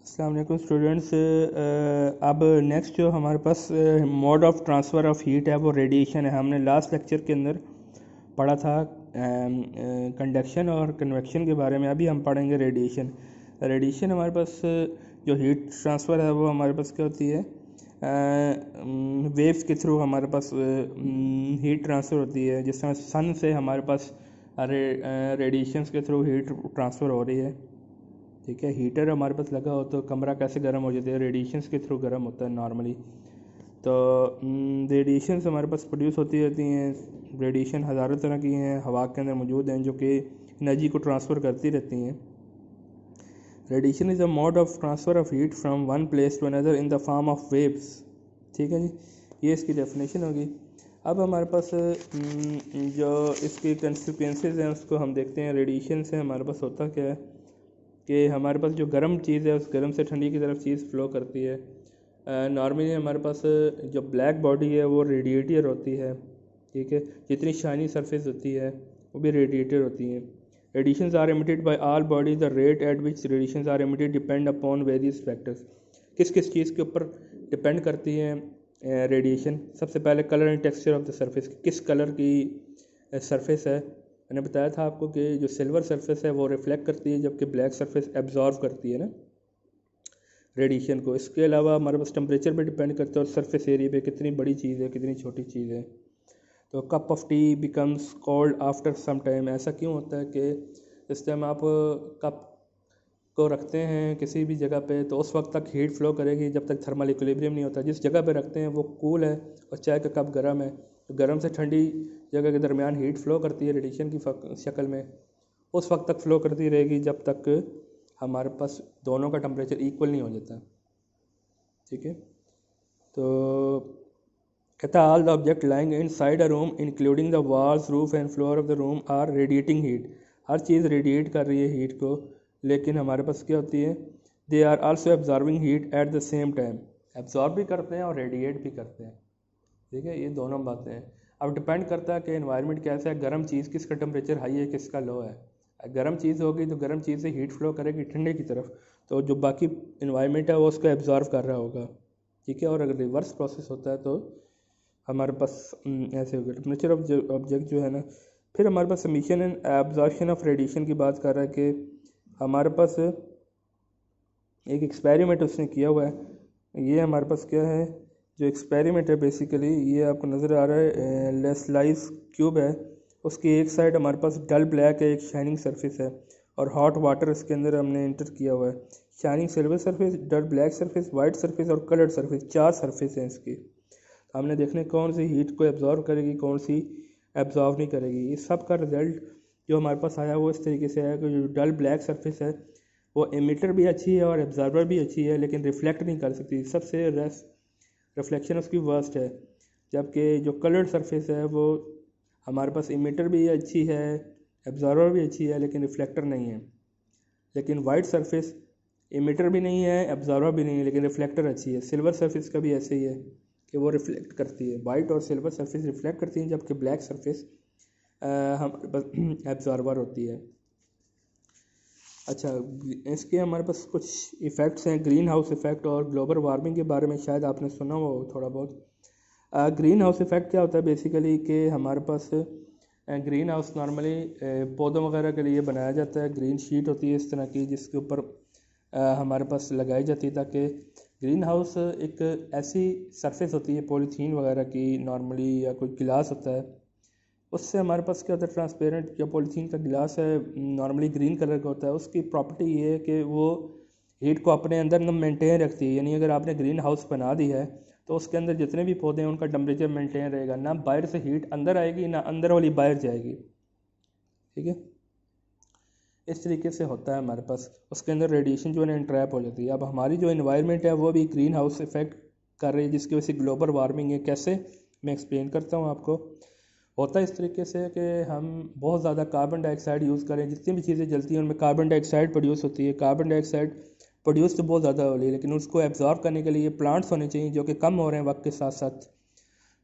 अस्सलाम वालेकुम स्टूडेंट्स। अब नेक्स्ट जो हमारे पास mode of transfer of heat है वो रेडिएशन है। हमने लास्ट लेक्चर के अंदर पढ़ा था कंडक्शन और कन्वेक्शन के बारे में। अभी हम पढ़ेंगे रेडिएशन। रेडिएशन हमारे पास जो हीट ट्रांसफ़र है वो हमारे पास क्या होती है, वेव्स के थ्रू हमारे पास हीट ट्रांसफ़र होती है। जिस तरह सन से हमारे पास रेडिएशंस के थ्रू हीट ट्रांसफ़र हो रही है। ठीक है, हीटर हमारे पास लगा हो तो कमरा कैसे गर्म हो जाता है, रेडिएशंस के थ्रू गर्म होता है नॉर्मली। तो रेडिएशंस हमारे पास प्रोड्यूस होती रहती हैं। रेडिएशन हज़ारों तरह की हैं, हवा के अंदर मौजूद हैं, जो कि एनर्जी को ट्रांसफ़र करती रहती हैं। Radiation is a mode of transfer of heat from one place to another in the form of waves. ठीक है जी, ये इसकी डेफिनेशन होगी। अब हमारे पास जो इसकी कंसिक्वेंसेस हैं उसको हम देखते हैं। रेडिएशन से हमारे पास होता क्या है कि हमारे पास जो गर्म चीज़ है उस गर्म से ठंडी की तरफ चीज़ फ़्लो करती है। नॉर्मली हमारे पास जो ब्लैक बॉडी है वो रेडिएटर होती है। ठीक है, जितनी शाइनी सरफेस होती है वो भी रेडिएटर होती हैं। Radiations are emitted by all bodies. The rate at which radiations are emitted depend upon various factors. किस किस चीज़ के ऊपर डिपेंड करती है रेडिएशन? सबसे पहले colour and texture of the surface, किस कलर की सरफेस है। मैंने बताया था आपको कि जो सिल्वर सरफेस है वो रिफ्लेक्ट करती है, जबकि ब्लैक सरफेस एब्जॉर्व करती है ना रेडिएशन को। इसके अलावा हमारे पास टेम्परेचर पे डिपेंड करता है और सरफेस एरिया पे, कितनी बड़ी चीज़ है कितनी छोटी चीज़ है। तो cup of tea becomes cold after some time. ऐसा क्यों होता है कि इस टाइम आप कप को रखते हैं किसी भी जगह पे तो उस वक्त तक हीट फ्लो करेगी जब तक थर्मल इक्विलिब्रियम नहीं होता। जिस जगह पे रखते हैं वो कूल है और चाय का कप गर्म है, तो गर्म से ठंडी जगह के दरमियान हीट फ्लो करती है रेडिएशन की शक्ल में। उस वक्त तक फ्लो करती रहेगी जब तक हमारे पास दोनों का टेम्परेचर इक्वल नहीं हो जाता। ठीक है, तो कहता है all the object lying inside a room including the walls, roof and floor of the room are radiating heat. हर चीज़ रेडिएट कर रही है हीट को, लेकिन हमारे पास क्या होती है, they are also absorbing heat at the same time. Absorb भी करते हैं और रेडिएट भी करते हैं। ठीक है, ये दोनों बातें हैं। अब डिपेंड करता है कि एनवायरनमेंट कैसा है, गर्म चीज़ किसका टेम्परेचर हाई है किसका लो है। गर्म चीज़ होगी तो गर्म चीज़ से हीट फ्लो करेगी ठंडे की तरफ, तो जो बाकी इन्वायरमेंट है वो उसको एब्जॉर्व कर रहा होगा। ठीक है, और अगर रिवर्स प्रोसेस होता है तो हमारे पास ऐसे होगा। टेम्परेचर ऑफ ऑब्जेक्ट जो है ना, फिर हमारे पास emission and absorption of radiation की बात कर रहा है कि हमारे पास एक एक्सपेरिमेंट उसने किया हुआ है। ये हमारे पास क्या है, जो एक्सपेरिमेंट है बेसिकली ये आपको नज़र आ रहा है, लेस्लाइस क्यूब है। उसकी एक साइड हमारे पास डल ब्लैक है, एक शाइनिंग सरफेस है, और हॉट वाटर इसके अंदर हमने इंटर किया हुआ है। शाइनिंग सिल्वर सरफेस, डल ब्लैक सरफेस, वाइट सरफेस और कलर्ड सरफेस, 4 सरफेस हैं इसकी। हमने देखने कौन सी हीट को एब्जॉर्व करेगी कौन सी एब्जॉर्व नहीं करेगी। इस सब का रिजल्ट जो हमारे पास आया वो इस तरीके से आया कि जो डल ब्लैक सरफेस है वो एमिटर भी अच्छी है और एब्जॉर्बर भी अच्छी है, लेकिन रिफ्लेक्ट नहीं कर सकती। सबसे रिफ्लेक्शन उसकी वर्स्ट है। जबकि जो कलर्ड सरफेस है वो हमारे पास इमिटर भी अच्छी है, एब्जॉर्बर भी अच्छी है, लेकिन रिफ्लेक्टर नहीं है। लेकिन वाइट सरफेस इमिटर भी नहीं है, एब्जॉर्बर भी नहीं है, लेकिन रिफ्लेक्टर अच्छी है। सिल्वर सरफेस का भी ऐसे ही है कि वो रिफ्लेक्ट करती है। वाइट और सिल्वर सरफेस रिफ्लेक्ट करती हैं, जबकि ब्लैक सरफेस हमारे पास एब्जॉर्बर होती है। अच्छा, इसके हमारे पास कुछ इफ़ेक्ट्स हैं, ग्रीन हाउस इफ़ेक्ट और ग्लोबल वार्मिंग के बारे में शायद आपने सुना हो थोड़ा बहुत। ग्रीन हाउस इफ़ेक्ट क्या होता है बेसिकली कि हमारे पास ग्रीन हाउस नॉर्मली पौधों वगैरह के लिए बनाया जाता है। ग्रीन शीट होती है इस तरह की जिसके ऊपर हमारे पास लगाई जाती है, ताकि ग्रीन हाउस एक ऐसी सरफेस होती है पॉलीथीन वगैरह की नॉर्मली, या कोई गिलास होता है, उससे हमारे पास क्या होता है, ट्रांसपेरेंट जो पॉलीथीन का गिलास है नॉर्मली ग्रीन कलर का होता है। उसकी प्रॉपर्टी ये है कि वो हीट को अपने अंदर न मेंटेन रखती है। यानी अगर आपने ग्रीन हाउस बना दी है तो उसके अंदर जितने भी पौधे हैं उनका टेम्परेचर मेंटेन रहेगा, ना बाहर से हीट अंदर आएगी ना अंदर वाली बाहर जाएगी। ठीक है, इस तरीके से होता है हमारे पास। उसके अंदर रेडिएशन जो है ट्रैप हो जाती है। अब हमारी जो इन्वायरमेंट है वो भी ग्रीन हाउस इफेक्ट कर रही है, जिसकी वजह से ग्लोबल वार्मिंग है। कैसे, मैं एक्सप्लेन करता हूँ आपको। होता है इस तरीके से कि हम बहुत ज़्यादा कार्बन डाइऑक्साइड यूज़ करें, जितनी भी चीज़ें जलती हैं उनमें कार्बन डाइऑक्साइड प्रोड्यूस होती है। कार्बन डाइऑक्साइड प्रोड्यूस तो बहुत ज़्यादा हो रही है, लेकिन उसको एब्जॉर्ब करने के लिए प्लांट्स होने चाहिए, जो कि कम हो रहे हैं वक्त के साथ साथ।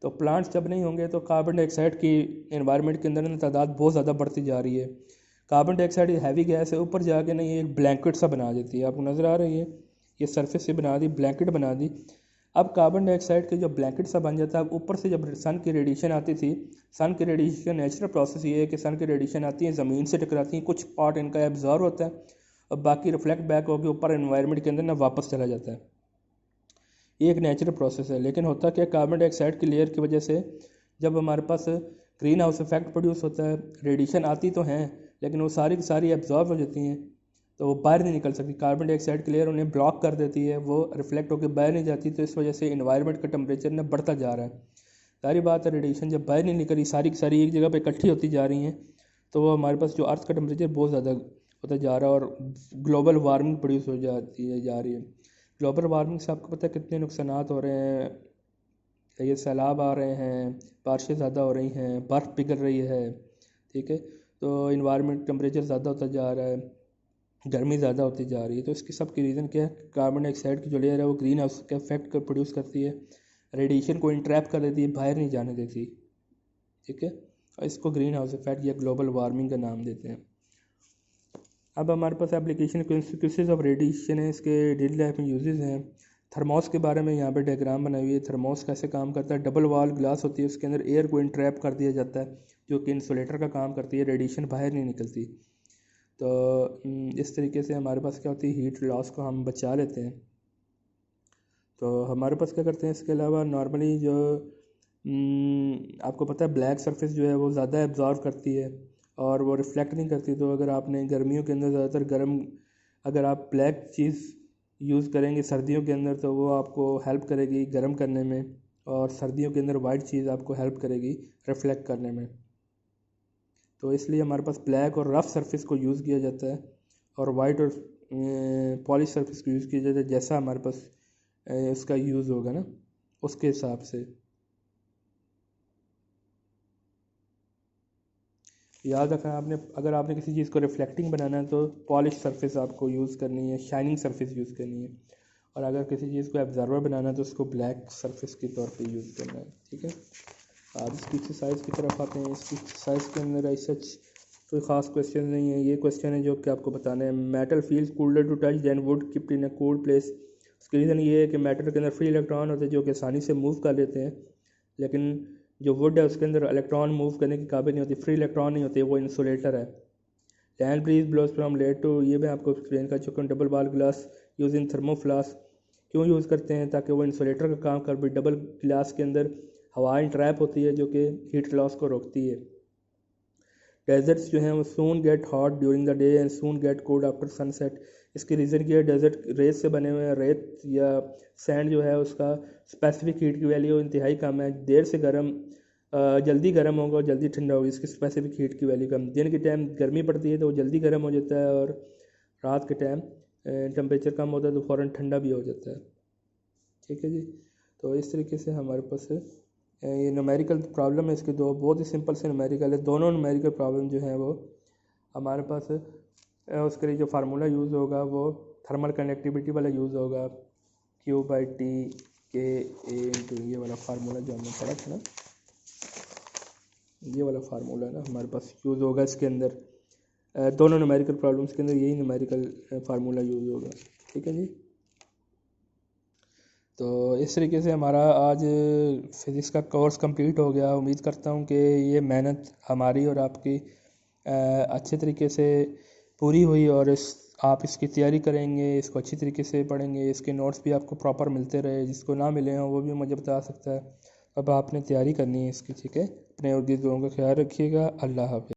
तो प्लांट्स जब नहीं होंगे तो कार्बन डाइऑक्साइड की एनवायरनमेंट के अंदर तादाद बहुत ज़्यादा बढ़ती जा रही है। कार्बन डाइऑक्साइड हैवी गैस है, ऊपर जाके नहीं एक ब्लैंकेट सा बना देती है। आपको नज़र आ रही है, ये सरफेस से बना दी, ब्लैंकेट बना दी। अब कार्बन डाइऑक्साइड के जो ब्लैंकेट सा बन जाता है, अब ऊपर से जब सन की रेडिएशन आती थी, सन की रेडिएशन नेचुरल प्रोसेस ये है कि सन की रेडिएशन आती है, ज़मीन से टकराती है, कुछ पार्ट इनका एब्जॉर्व होता है और बाकी रिफ्लेक्ट बैक होकर ऊपर एनवायरनमेंट के अंदर ना वापस चला जाता है। ये एक नेचुरल प्रोसेस है। लेकिन होता क्या, कार्बन डाइऑक्साइड की लेयर की वजह से जब हमारे पास ग्रीन हाउस इफेक्ट प्रोड्यूस होता है, रेडिएशन आती तो हैं लेकिन वो सारी की सारी एब्जॉर्ब हो जाती हैं, तो वो बाहर नहीं निकल सकती। कार्बन डाइऑक्साइड की लेयर उन्हें ब्लॉक कर देती है, वो रिफ्लेक्ट होकर बाहर नहीं जाती, तो इस वजह से इन्वायरमेंट का टेम्परेचर ना बढ़ता जा रहा है। सारी बात है, रेडिएशन जब बाहर नहीं निकल रही, सारी की सारी एक जगह पे इकट्ठी होती जा रही हैं, तो वो हमारे पास जो अर्थ का टेम्परेचर बहुत ज़्यादा होता जा रहा है और ग्लोबल वार्मिंग प्रोड्यूस हो जाती है जा रही है। ग्लोबल वार्मिंग से आपको पता है कितने नुकसानात हो रहे हैं, ये सैलाब आ रहे हैं, बारिशें ज़्यादा हो रही हैं, बर्फ़ पिघल रही है, ठीक है, तो इन्वायरमेंट टेम्परेचर ज़्यादा होता जा रहा है, गर्मी ज़्यादा होती जा रही है। तो इसकी सब की रीज़न क्या है, कार्बन डाइऑक्साइड की जो लेयर है वो ग्रीन हाउस का इफेक्ट प्रोड्यूस करती है, रेडिएशन को इंट्रैप कर देती है, बाहर नहीं जाने देती, ठीक है, और इसको ग्रीन हाउस इफेक्ट या ग्लोबल वार्मिंग का नाम देते हैं। अब हमारे पास एप्लीकेशन कॉन्सिक्वेंसेस ऑफ रेडिएशन है, इसके डेली लाइफ में यूजेस हैं। थर्मोस के बारे में यहाँ पे डायग्राम बनाई हुई है। थर्मोस कैसे काम करता है, डबल वॉल ग्लास होती है, उसके अंदर एयर को इंट्रैप कर दिया जाता है जो कि इंसुलेटर का काम करती है, रेडिएशन बाहर नहीं निकलती। तो इस तरीके से हमारे पास क्या होती है, हीट लॉस को हम बचा लेते हैं। तो हमारे पास क्या करते हैं, इसके अलावा नॉर्मली जो आपको पता है ब्लैक सरफेस जो है वो ज़्यादा एब्जॉर्व करती है और वो रिफ्लेक्ट नहीं करती। तो अगर आपने गर्मियों के अंदर ज़्यादातर गर्म, अगर आप ब्लैक चीज़ यूज़ करेंगे सर्दियों के अंदर, तो वो आपको हेल्प करेगी गर्म करने में, और सर्दियों के अंदर वाइट चीज़ आपको हेल्प करेगी रिफ्लेक्ट करने में। तो इसलिए हमारे पास ब्लैक और रफ़ सरफेस को यूज़ किया जाता है और वाइट और पॉलिश सरफेस को यूज़ किया जाता है, जैसा हमारे पास उसका यूज़ होगा ना उसके हिसाब से। याद रखना आपने, अगर आपने किसी चीज़ को रिफ्लेक्टिंग बनाना है तो पॉलिश सरफेस आपको यूज़ करनी है, शाइनिंग सरफेस यूज़ करनी है, और अगर किसी चीज़ को एब्जर्वर बनाना है तो उसको ब्लैक सरफेस के तौर पे यूज़ करना है, ठीक है। अब इसकी एक्सरसाइज की तरफ आते हैं। इसकी एक्सरसाइज के अंदर ऐसा कोई ख़ास क्वेश्चन नहीं है, ये क्वेश्चन है जो कि आपको बताना है। Metal feels cooler to touch than wood kept in a cooled place. उसकी रीज़न ये है कि मेटल के अंदर फ्री इलेक्ट्रॉन होते हैं जो कि आसानी से मूव कर लेते हैं, लेकिन जो वुड है उसके अंदर इलेक्ट्रॉन मूव करने की काबिल नहीं होती, फ्री इलेक्ट्रॉन नहीं होते, वो इंसुलेटर है। Land breeze blows from late to, ये मैं आपको एक्सप्लेन कर चुका हूँ। डबल बाल ग्लास यूज इन थर्मोफ्लास क्यों यूज़ करते हैं, ताकि वो इंसुलेटर का काम कर भी। डबल ग्लास के अंदर हवा इंट्रैप होती है जो कि हीट लॉस को रोकती है। डेजर्ट्स जो हैं वो सून get hot during the day and soon gate cold after sunset. इसकी रीज़न क्या है, डेजर्ट रेत से बने हुए हैं, रेत या सैंड जो है उसका स्पेसिफिक हीट की वैल्यू इंतहाई कम है, देर से गर्म जल्दी गर्म होगा और जल्दी ठंडा होगा, इसकी स्पेसिफिक हीट की वैल्यू कम। दिन के टाइम गर्मी पड़ती है तो वो जल्दी गर्म हो जाता है, और रात के टाइम टेम्परेचर कम होता है तो फ़ौरन ठंडा भी हो जाता है, ठीक है जी। तो इस तरीके से हमारे पास ये न्यूमेरिकल प्रॉब्लम है, इसके दो बहुत ही सिंपल से न्यूमेरिकल है। दोनों न्यूमेरिकल प्रॉब्लम जो है वो हमारे पास उसके लिए जो फार्मूला यूज़ होगा वो थर्मल कंडक्टिविटी वाला यूज़ होगा, Q/T K A इंटू ये वाला फार्मूला जो हमने पढ़ा था ना, ये वाला फार्मूला है ना हमारे पास यूज़ होगा इसके अंदर। दोनों न्यूमेरिकल प्रॉब्लम्स के अंदर यही न्यूमेरिकल फार्मूला यूज़ होगा, ठीक है जी। तो इस तरीके से हमारा आज फिज़िक्स का कोर्स कंप्लीट हो गया। उम्मीद करता हूँ कि ये मेहनत हमारी और आपकी अच्छे तरीके से पूरी हुई, और आप इसकी तैयारी करेंगे, इसको अच्छी तरीके से पढ़ेंगे, इसके नोट्स भी आपको प्रॉपर मिलते रहे। जिसको ना मिले हों वो भी मुझे बता सकता है। अब आपने तैयारी करनी है इसकी, ठीक है। अपने और दूसरों का ख्याल रखिएगा। अल्लाह हाफ़िज़।